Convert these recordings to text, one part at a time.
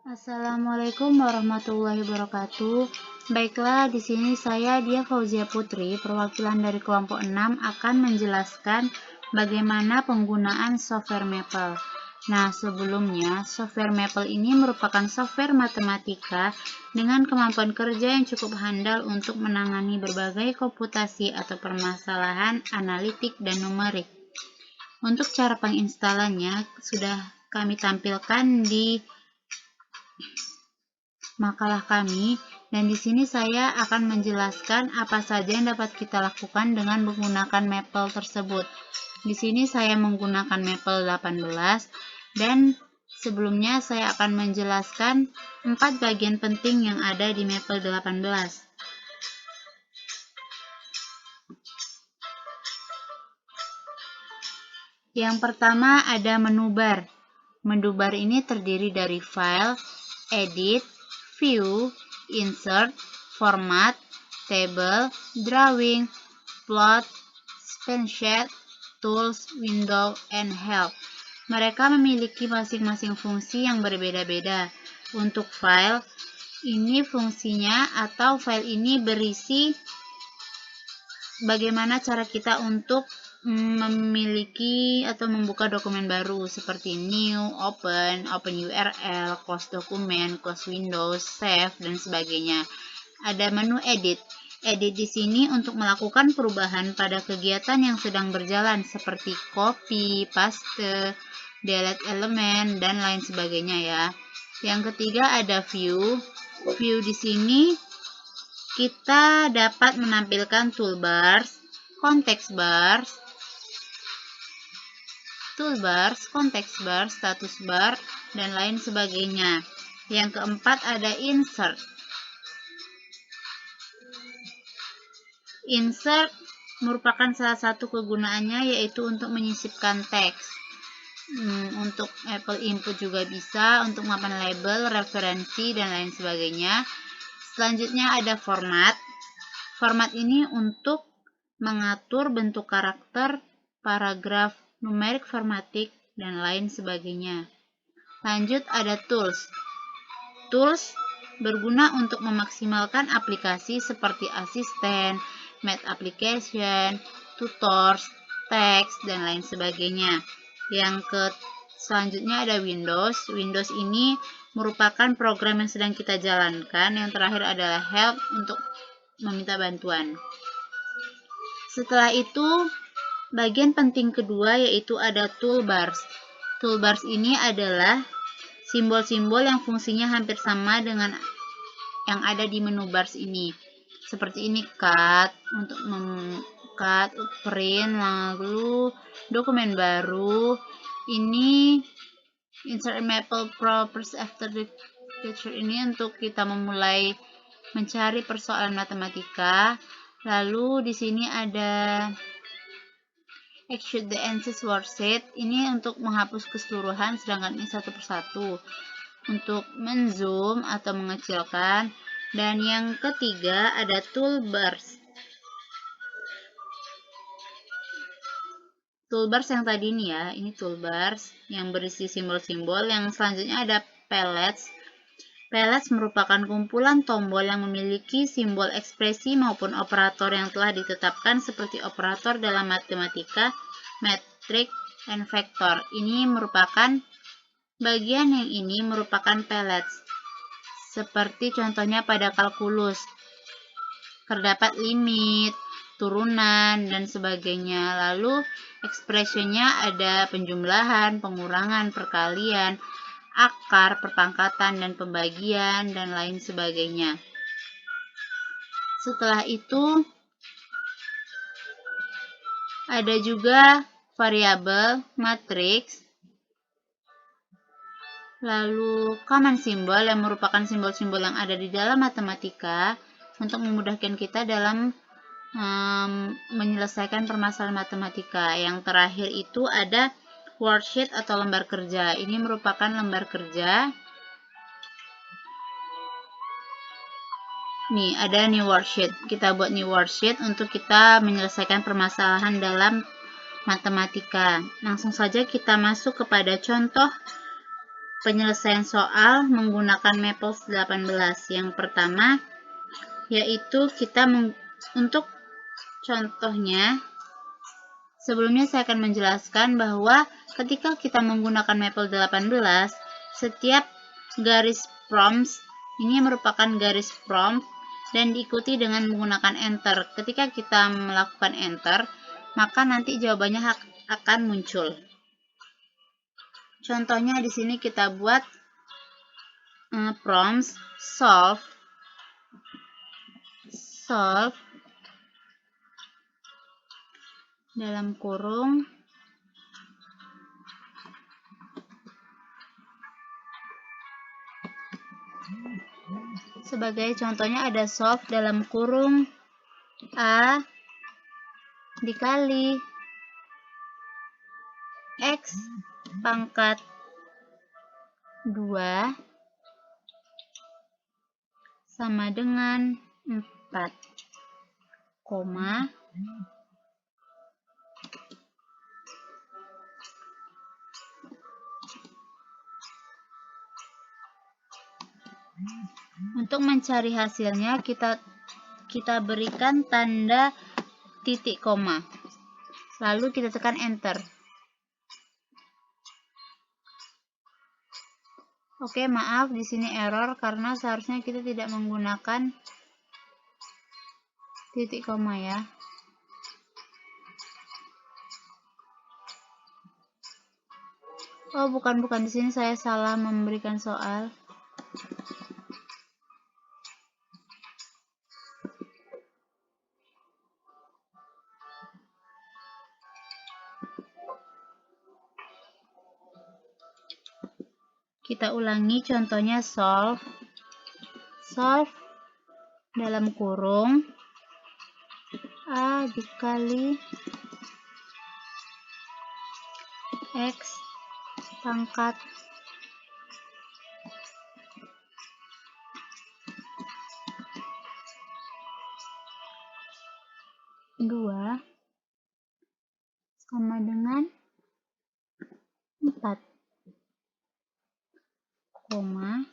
Assalamualaikum warahmatullahi wabarakatuh. Baiklah, di sini saya Dia Fauzia Putri, perwakilan dari kelompok 6 akan menjelaskan bagaimana penggunaan software Maple. Nah, sebelumnya, software Maple ini merupakan software matematika dengan kemampuan kerja yang cukup handal untuk menangani berbagai komputasi atau permasalahan analitik dan numerik. Untuk cara penginstalannya sudah kami tampilkan di makalah kami, dan di sini saya akan menjelaskan apa saja yang dapat kita lakukan dengan menggunakan Maple tersebut. Di sini saya menggunakan Maple 18 dan sebelumnya saya akan menjelaskan 4 bagian penting yang ada di Maple 18. Yang pertama ada menu bar. Menu bar ini terdiri dari File, Edit, View, Insert, Format, Table, Drawing, Plot, Screenshot, Tools, Window, and Help. Mereka memiliki masing-masing fungsi yang berbeda-beda. Untuk file, ini fungsinya atau file ini berisi bagaimana cara kita untuk memiliki atau membuka dokumen baru seperti new, open URL, close dokumen, close Windows, save, dan sebagainya. Ada menu edit. Edit di sini untuk melakukan perubahan pada kegiatan yang sedang berjalan seperti copy, paste, delete elemen, dan lain sebagainya ya. Yang ketiga ada view. View di sini kita dapat menampilkan toolbars, context bars, context bar, status bar, dan lain sebagainya. Yang keempat ada insert. Insert merupakan salah satu kegunaannya yaitu untuk menyisipkan teks. Untuk Apple input juga bisa, untuk mapan label, referensi, dan lain sebagainya. Selanjutnya ada format. Format ini untuk mengatur bentuk karakter, paragraf, numerik formatik, dan lain sebagainya. Lanjut ada tools. Tools berguna untuk memaksimalkan aplikasi seperti asisten, Math application, tutors, teks, dan lain sebagainya. Selanjutnya ada Windows. Windows ini merupakan program yang sedang kita jalankan. Yang terakhir adalah help untuk meminta bantuan. Setelah itu, bagian penting kedua yaitu ada toolbars. Toolbars ini adalah simbol-simbol yang fungsinya hampir sama dengan yang ada di menu bars ini. Seperti ini cut untuk cut, print, lalu dokumen baru. Ini insert Maple properties after the feature ini untuk kita memulai mencari persoalan matematika. Lalu di sini ada execute the answers worksheet. Ini untuk menghapus keseluruhan, sedangkan ini satu persatu. Untuk menzoom atau mengecilkan. Dan yang ketiga ada toolbars. Toolbars yang tadi nih ya, ini toolbars yang berisi simbol-simbol. Yang selanjutnya ada palettes. Palettes merupakan kumpulan tombol yang memiliki simbol ekspresi maupun operator yang telah ditetapkan seperti operator dalam matematika, metrik, dan vektor. Ini merupakan bagian yang ini merupakan palettes. Seperti contohnya pada kalkulus. Terdapat limit, turunan, dan sebagainya. Lalu ekspresinya ada penjumlahan, pengurangan, perkalian, akar, perpangkatan, dan pembagian, dan lain sebagainya. Setelah itu, ada juga variabel, matriks, lalu command symbol yang merupakan simbol-simbol yang ada di dalam matematika untuk memudahkan kita dalam menyelesaikan permasalahan matematika. Yang terakhir itu ada worksheet atau lembar kerja. Ini merupakan lembar kerja. Nih, ada new worksheet. Kita buat new worksheet untuk kita menyelesaikan permasalahan dalam matematika. Langsung saja kita masuk kepada contoh penyelesaian soal menggunakan Maples 18. Yang pertama yaitu kita untuk contohnya, sebelumnya saya akan menjelaskan bahwa ketika kita menggunakan Maple 18, setiap garis prompt ini merupakan garis prompt dan diikuti dengan menggunakan enter. Ketika kita melakukan enter, maka nanti jawabannya akan muncul. Contohnya di sini kita buat prompt solve dalam kurung sebagai contohnya ada solve dalam kurung A dikali X pangkat 2 sama dengan 4, koma untuk mencari hasilnya kita berikan tanda titik koma, lalu kita tekan enter. Oke, maaf di sini error karena seharusnya kita tidak menggunakan titik koma ya. Oh, bukan di sini saya salah memberikan soal. Kita ulangi contohnya solve dalam kurung A dikali X pangkat 2 sama dengan 4, koma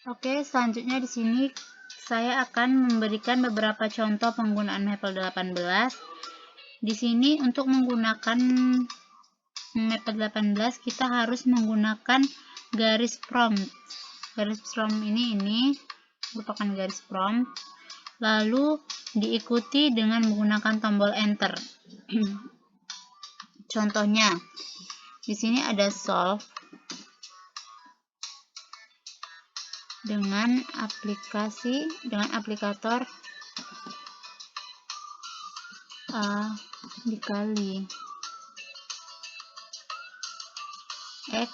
Oke, selanjutnya di sini saya akan memberikan beberapa contoh penggunaan Maple 18. Di sini untuk menggunakan Maple 18 kita harus menggunakan garis prompt. Garis prompt ini merupakan garis prompt. Lalu diikuti dengan menggunakan tombol enter. Contohnya, di sini ada solve dengan aplikator A dikali X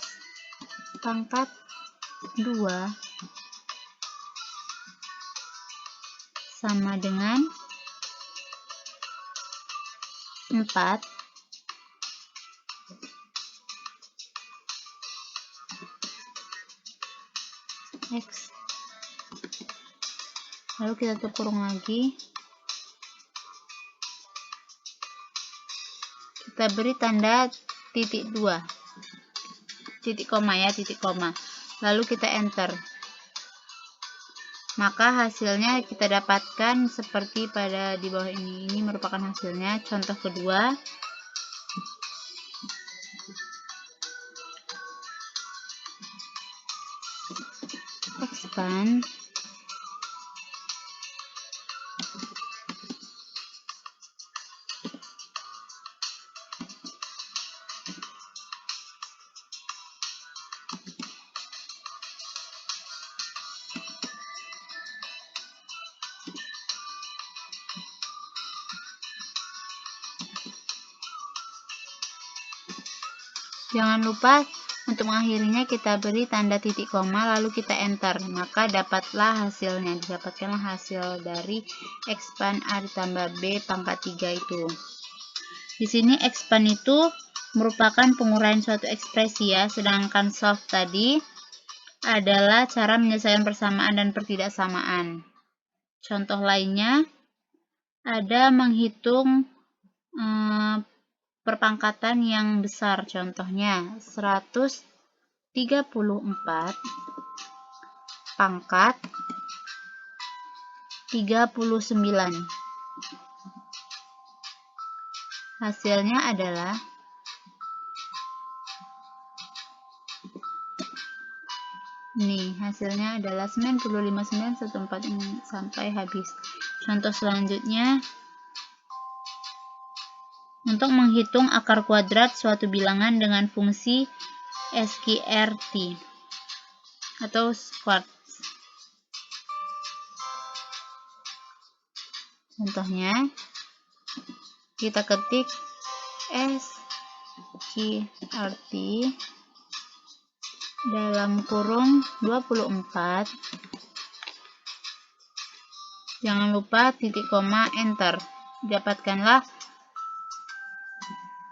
pangkat 2 sama dengan 4, X. Lalu kita tutup kurung lagi. Kita beri tanda titik 2. Titik koma ya, titik koma. Lalu kita enter. Maka hasilnya kita dapatkan seperti pada di bawah ini. Ini merupakan hasilnya. Contoh kedua. Expand jangan lupa untuk mengakhirinya kita beri tanda titik koma lalu kita enter, maka dapatlah hasilnya. Didapatkanlah hasil dari expand A ditambah B pangkat 3 itu. Di sini expand itu merupakan penguraian suatu ekspresi ya, sedangkan solve tadi adalah cara menyelesaikan persamaan dan pertidaksamaan. Contoh lainnya ada menghitung perpangkatan yang besar, contohnya 134 pangkat 39. Hasilnya adalah hasilnya adalah 95,914 sampai habis. Contoh selanjutnya, untuk menghitung akar kuadrat suatu bilangan dengan fungsi SQRT atau squared. Contohnya, kita ketik SQRT dalam kurung 24. Jangan lupa titik koma enter. Dapatkanlah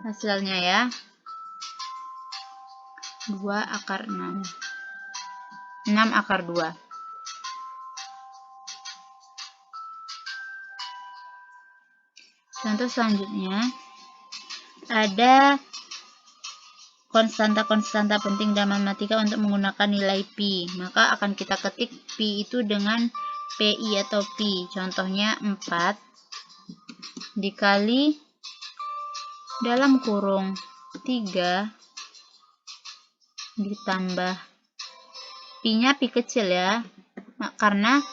hasilnya ya. 2 akar 6. 6 akar 2. Contoh selanjutnya, ada konstanta-konstanta penting dalam matematika untuk menggunakan nilai pi. Maka akan kita ketik pi itu dengan PI atau pi. Contohnya 4 dikali dalam kurung 3 ditambah pi-nya pi kecil ya. Karena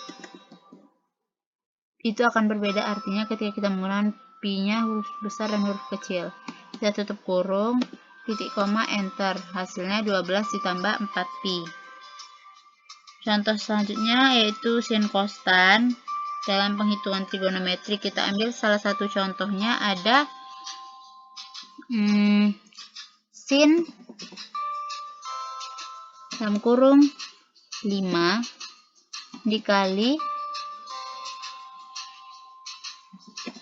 itu akan berbeda artinya ketika kita menggunakan pi-nya huruf besar dan huruf kecil. Kita tutup kurung, titik koma enter. Hasilnya 12 ditambah 4pi. Contoh selanjutnya yaitu sin kostan. Dalam penghitungan trigonometri kita ambil salah satu contohnya ada sin dalam kurung 5 dikali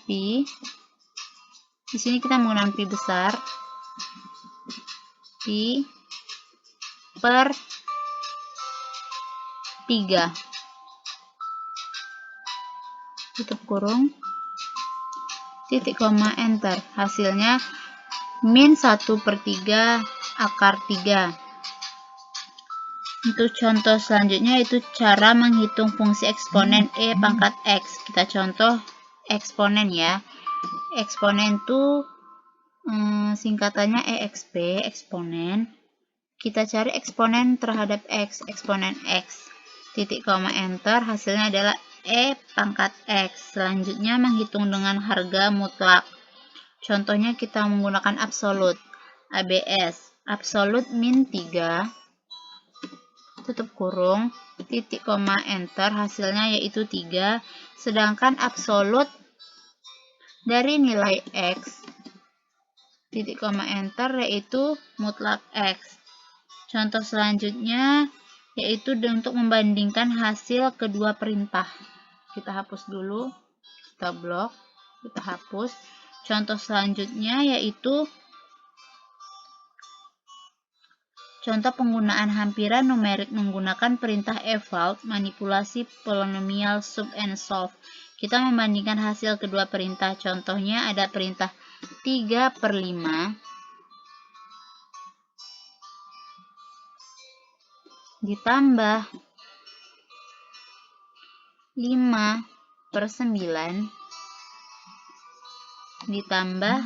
pi. Di sini kita menggunakan pi besar, pi per 3. Tutup kurung, titik koma enter. Hasilnya min 1/3 akar 3. Untuk contoh selanjutnya itu cara menghitung fungsi eksponen e pangkat x. Kita contoh eksponen ya. Eksponen itu singkatannya EXP, eksponen. Kita cari eksponen terhadap x, eksponen x. Titik koma enter, hasilnya adalah e pangkat x. Selanjutnya menghitung dengan harga mutlak. Contohnya kita menggunakan absolut, ABS. Absolut min 3, tutup kurung, titik koma enter, hasilnya yaitu 3. Sedangkan absolut dari nilai x, titik koma enter, yaitu mutlak x. Contoh selanjutnya yaitu untuk membandingkan hasil kedua perintah. Kita hapus dulu, kita blok, kita hapus. Contoh selanjutnya yaitu contoh penggunaan hampiran numerik menggunakan perintah eval, manipulasi polinomial sum and solve. Kita membandingkan hasil kedua perintah. Contohnya ada perintah 3/5 ditambah 5/9 ditambah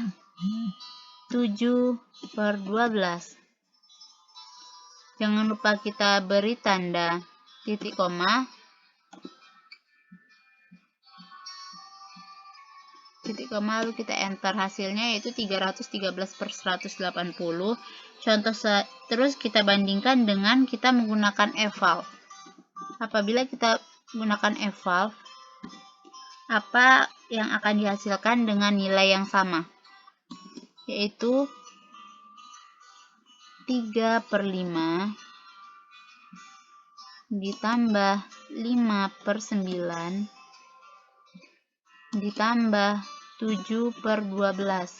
7/12. Jangan lupa kita beri tanda titik koma, lalu kita enter. Hasilnya yaitu 313/180. Contoh terus kita bandingkan dengan kita menggunakan eval. Apabila kita menggunakan eval, apa yang akan dihasilkan dengan nilai yang sama, yaitu 3/5 ditambah 5/9 ditambah 7/12.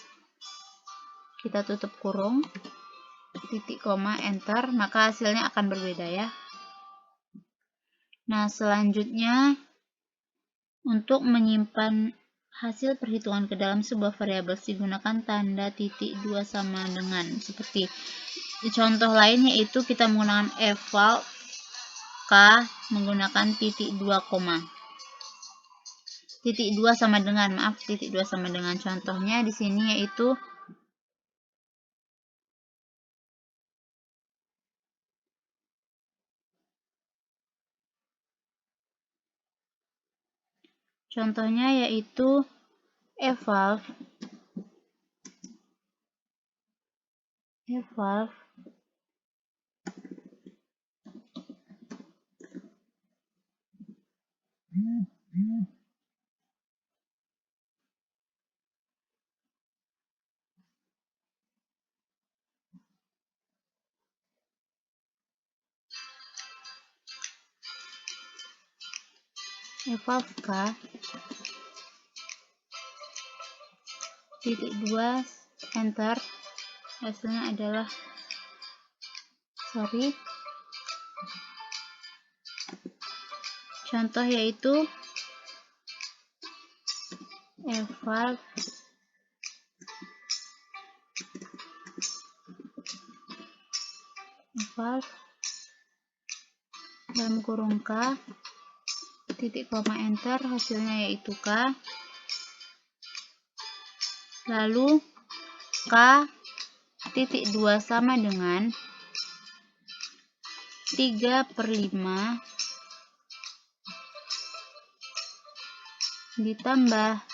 Kita tutup kurung, titik koma enter, maka hasilnya akan berbeda ya. Nah, selanjutnya Untuk menyimpan hasil perhitungan ke dalam sebuah variabel digunakan tanda titik 2 sama dengan, seperti contoh lain yaitu kita menggunakan eval k menggunakan titik 2 koma. Titik 2 sama dengan, titik 2 sama dengan. Contohnya di sini yaitu eval k titik 2 enter, hasilnya adalah contoh yaitu eval dalam kurung k titik koma enter, hasilnya yaitu k, lalu k titik 2 sama dengan 3/5 ditambah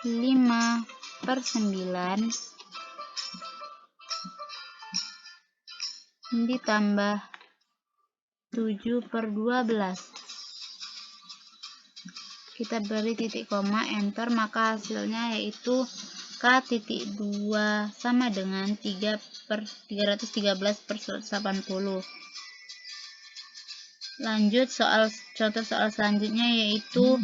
5/9 ditambah 7/12. Kita beri titik koma enter, maka hasilnya yaitu k titik 2 sama dengan 313/180. Lanjut contoh soal selanjutnya yaitu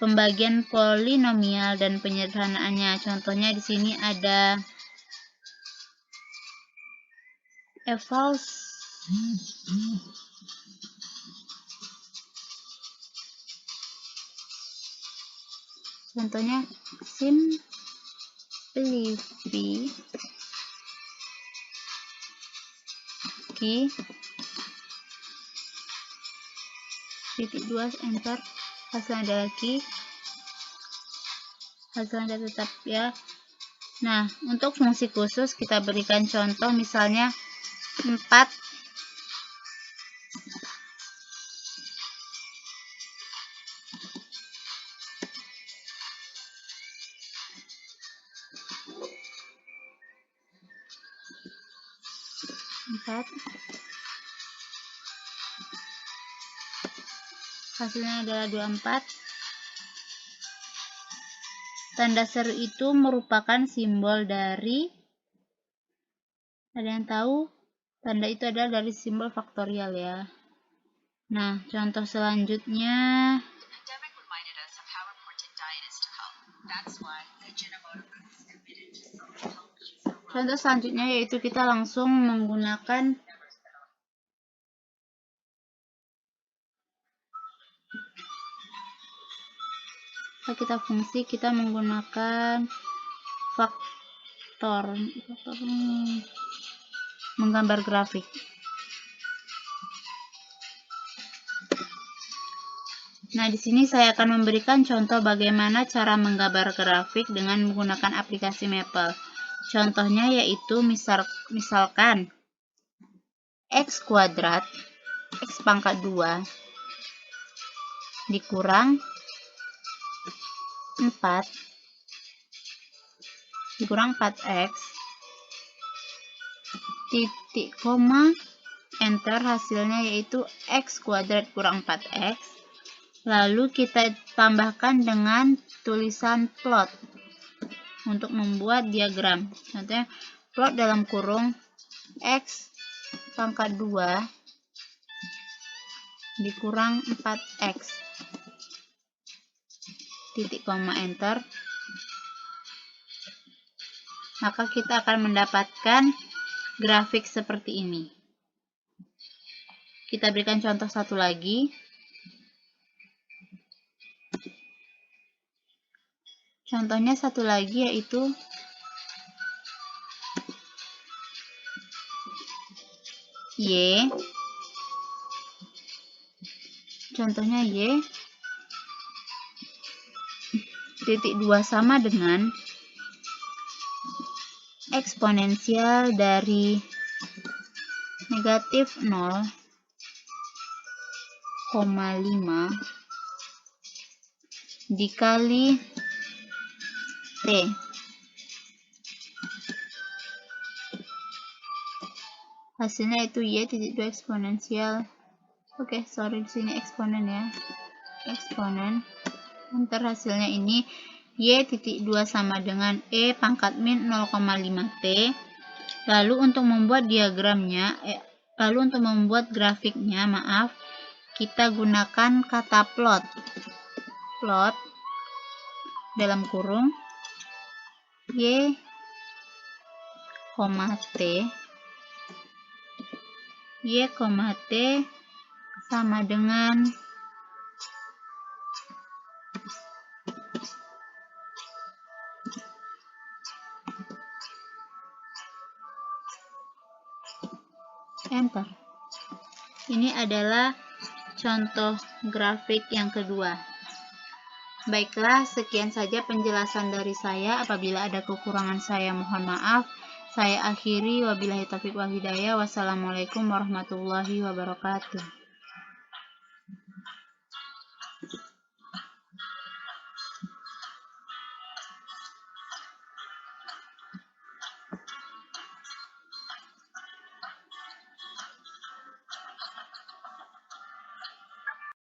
pembagian polinomial dan penyederhanaannya. Contohnya di sini ada eval contohnya simplify titik 2 enter, hasilnya adalah hasilnya tetap ya. Nah, untuk fungsi khusus kita berikan contoh misalnya 4 hasilnya adalah 24. Tanda seru itu merupakan simbol dari, ada yang tahu? Tanda itu adalah dari simbol faktorial ya. Nah, contoh selanjutnya yaitu kita langsung menggunakan kita menggunakan faktor menggambar grafik. Nah, di sini saya akan memberikan contoh bagaimana cara menggambar grafik dengan menggunakan aplikasi Maple. Contohnya yaitu misalkan x kuadrat x pangkat 2 dikurang 4 dikurang 4x titik koma enter, hasilnya yaitu x kuadrat kurang 4x, lalu kita tambahkan dengan tulisan plot untuk membuat diagram. Contohnya plot dalam kurung x pangkat 2 dikurang 4x titik koma enter, maka kita akan mendapatkan grafik seperti ini. Kita berikan contoh satu lagi. Contohnya satu lagi yaitu Y. Contohnya Y titik 2 sama dengan eksponensial dari negatif 0,5 dikali T. Hasilnya itu Y titik 2 eksponensial. Oke, sorry di sini eksponen ya. Eksponen. Ntar hasilnya ini Y titik 2 sama dengan E pangkat min 0,5T. Lalu untuk membuat diagramnya, untuk membuat grafiknya, kita gunakan kata plot. Plot dalam kurung Y, T. Y, T sama dengan enter. Ini adalah contoh grafik yang kedua. Baiklah, sekian saja penjelasan dari saya. Apabila ada kekurangan saya mohon maaf. Saya akhiri, wabillahi taufiq wal hidayah. Wassalamualaikum warahmatullahi wabarakatuh.